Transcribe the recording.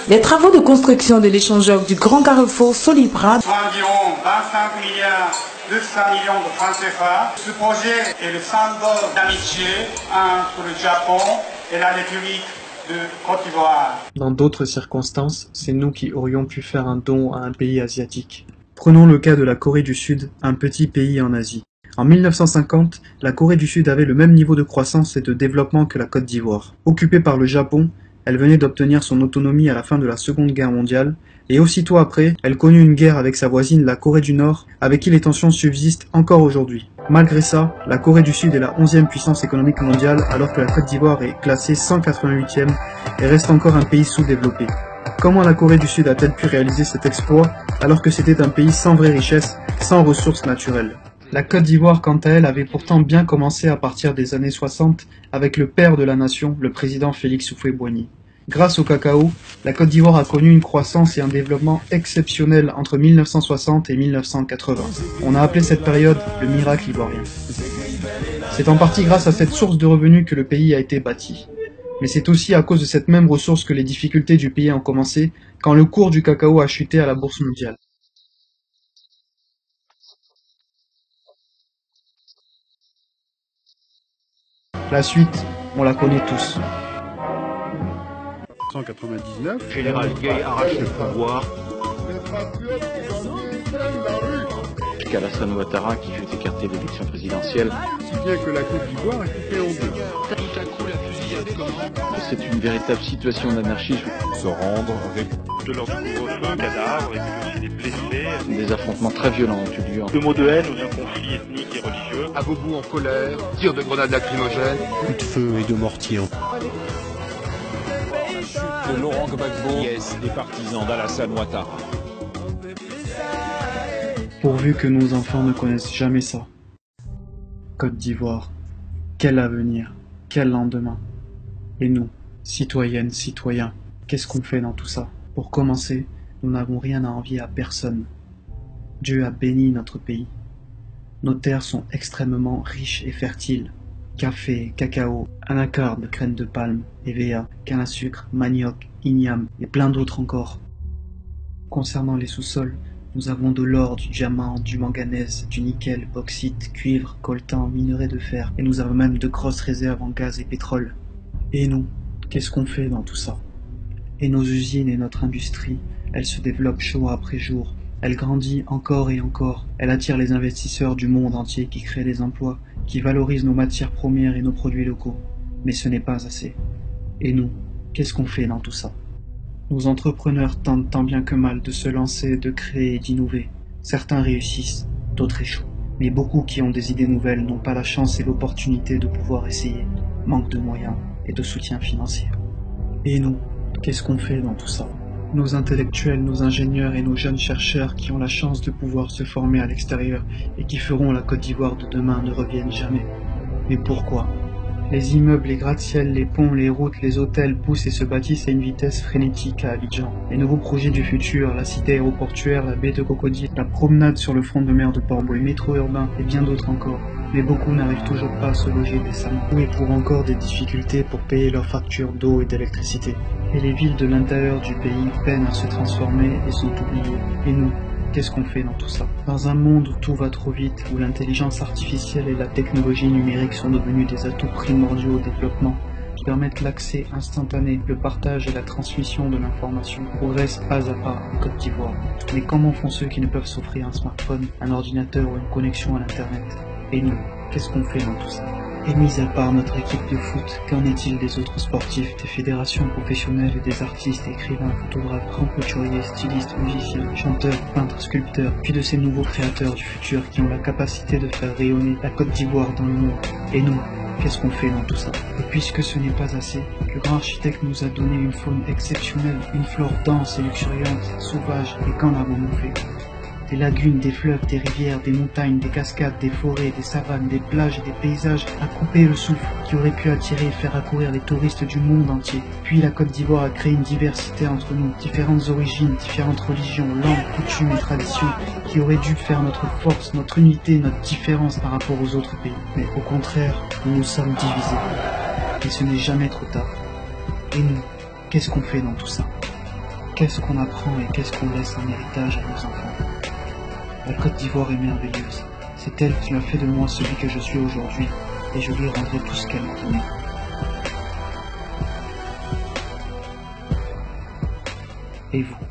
Les travaux de construction de l'échangeur du Grand Carrefour Solibra environ 25 milliards 200 millions de francs CFA. Ce projet est le symbole d'amitié entre le Japon et la République de Côte d'Ivoire. Dans d'autres circonstances, c'est nous qui aurions pu faire un don à un pays asiatique. Prenons le cas de la Corée du Sud, un petit pays en Asie. En 1950, la Corée du Sud avait le même niveau de croissance et de développement que la Côte d'Ivoire. Occupée par le Japon, elle venait d'obtenir son autonomie à la fin de la Seconde Guerre mondiale, et aussitôt après, elle connut une guerre avec sa voisine la Corée du Nord, avec qui les tensions subsistent encore aujourd'hui. Malgré ça, la Corée du Sud est la 11e puissance économique mondiale, alors que la Côte d'Ivoire est classée 188e et reste encore un pays sous-développé. Comment la Corée du Sud a-t-elle pu réaliser cet exploit, alors que c'était un pays sans vraie richesse, sans ressources naturelles ? La Côte d'Ivoire, quant à elle, avait pourtant bien commencé à partir des années 60 avec le père de la nation, le président Félix Houphouët-Boigny. Grâce au cacao, la Côte d'Ivoire a connu une croissance et un développement exceptionnels entre 1960 et 1980. On a appelé cette période le miracle ivoirien. C'est en partie grâce à cette source de revenus que le pays a été bâti. Mais c'est aussi à cause de cette même ressource que les difficultés du pays ont commencé quand le cours du cacao a chuté à la bourse mondiale. La suite, on la connaît tous. 1999, Général Gay arrache le pouvoir. Alassane Ouattara qui fait écarter l'élection présidentielle. Si bien que la Côte d'Ivoire est coupée en deux. Tout à coup la fusillade commence. C'est une véritable situation d'anarchie. Se rendre avec de l'ordre du couvre-feu, un cadavre et puis aussi des blessés. Des affrontements très violents ont eu lieu. De mots de haine ou d'un conflit ethnique et religieux. À Boubou en colère, tir de grenades lacrymogènes. Coup de feu et de mortier. De Laurent Gbagbo, des partisans d'Alassane Ouattara. Pourvu que nos enfants ne connaissent jamais ça. Côte d'Ivoire, quel avenir, quel lendemain. Et nous, citoyennes, citoyens, qu'est-ce qu'on fait dans tout ça? Pour commencer, nous n'avons rien à envier à personne. Dieu a béni notre pays. Nos terres sont extrêmement riches et fertiles. Café, cacao, anacarde, graines de palme, EVA, canne à sucre, manioc, igname et plein d'autres encore. Concernant les sous-sols, nous avons de l'or, du diamant, du manganèse, du nickel, bauxite, cuivre, coltan, minerai de fer, et nous avons même de grosses réserves en gaz et pétrole. Et nous, qu'est-ce qu'on fait dans tout ça? Et nos usines et notre industrie, elles se développent jour après jour, elle grandit encore et encore, elle attire les investisseurs du monde entier qui créent des emplois, qui valorisent nos matières premières et nos produits locaux. Mais ce n'est pas assez. Et nous, qu'est-ce qu'on fait dans tout ça? Nos entrepreneurs tentent tant bien que mal de se lancer, de créer et d'innover. Certains réussissent, d'autres échouent. Mais beaucoup qui ont des idées nouvelles n'ont pas la chance et l'opportunité de pouvoir essayer. Manque de moyens et de soutien financier. Et nous, qu'est-ce qu'on fait dans tout ça? Nos intellectuels, nos ingénieurs et nos jeunes chercheurs qui ont la chance de pouvoir se former à l'extérieur et qui feront la Côte d'Ivoire de demain ne reviennent jamais. Mais pourquoi? Les immeubles, les gratte-ciels, les ponts, les routes, les hôtels poussent et se bâtissent à une vitesse frénétique à Abidjan. Les nouveaux projets du futur, la cité aéroportuaire, la baie de Cocody, la promenade sur le front de mer de Portbou, les métros urbains et bien d'autres encore. Mais beaucoup n'arrivent toujours pas à se loger décemment ou éprouvent encore des difficultés pour payer leurs factures d'eau et d'électricité. Et les villes de l'intérieur du pays peinent à se transformer et sont oubliées. Et nous, qu'est-ce qu'on fait dans tout ça? Dans un monde où tout va trop vite, où l'intelligence artificielle et la technologie numérique sont devenus des atouts primordiaux au développement, qui permettent l'accès instantané, le partage et la transmission de l'information, progressent pas à pas en Côte d'Ivoire. Mais comment font ceux qui ne peuvent s'offrir un smartphone, un ordinateur ou une connexion à l'internet? Et nous, qu'est-ce qu'on fait dans tout ça? Et mis à part notre équipe de foot, qu'en est-il des autres sportifs, des fédérations professionnelles et des artistes, écrivains, photographes, grands couturiers, stylistes, musiciens, chanteurs, peintres, sculpteurs, puis de ces nouveaux créateurs du futur qui ont la capacité de faire rayonner la Côte d'Ivoire dans le monde? Et nous, qu'est-ce qu'on fait dans tout ça? Et puisque ce n'est pas assez, le grand architecte nous a donné une faune exceptionnelle, une flore dense et luxuriante, sauvage, et qu'en avons-nous fait? Des lagunes, des fleuves, des rivières, des montagnes, des cascades, des forêts, des savanes, des plages et des paysages à couper le souffle, qui auraient pu attirer et faire accourir les touristes du monde entier. Puis la Côte d'Ivoire a créé une diversité entre nous, différentes origines, différentes religions, langues, coutumes et traditions, qui auraient dû faire notre force, notre unité, notre différence par rapport aux autres pays. Mais au contraire, nous nous sommes divisés. Et ce n'est jamais trop tard. Et nous, Qu'est-ce qu'on fait dans tout ça? Qu'est-ce qu'on apprend et qu'est-ce qu'on laisse en héritage à nos enfants? La Côte d'Ivoire est merveilleuse. C'est elle qui a fait de moi celui que je suis aujourd'hui, et je lui rendrai tout ce qu'elle m'a donné. Et vous?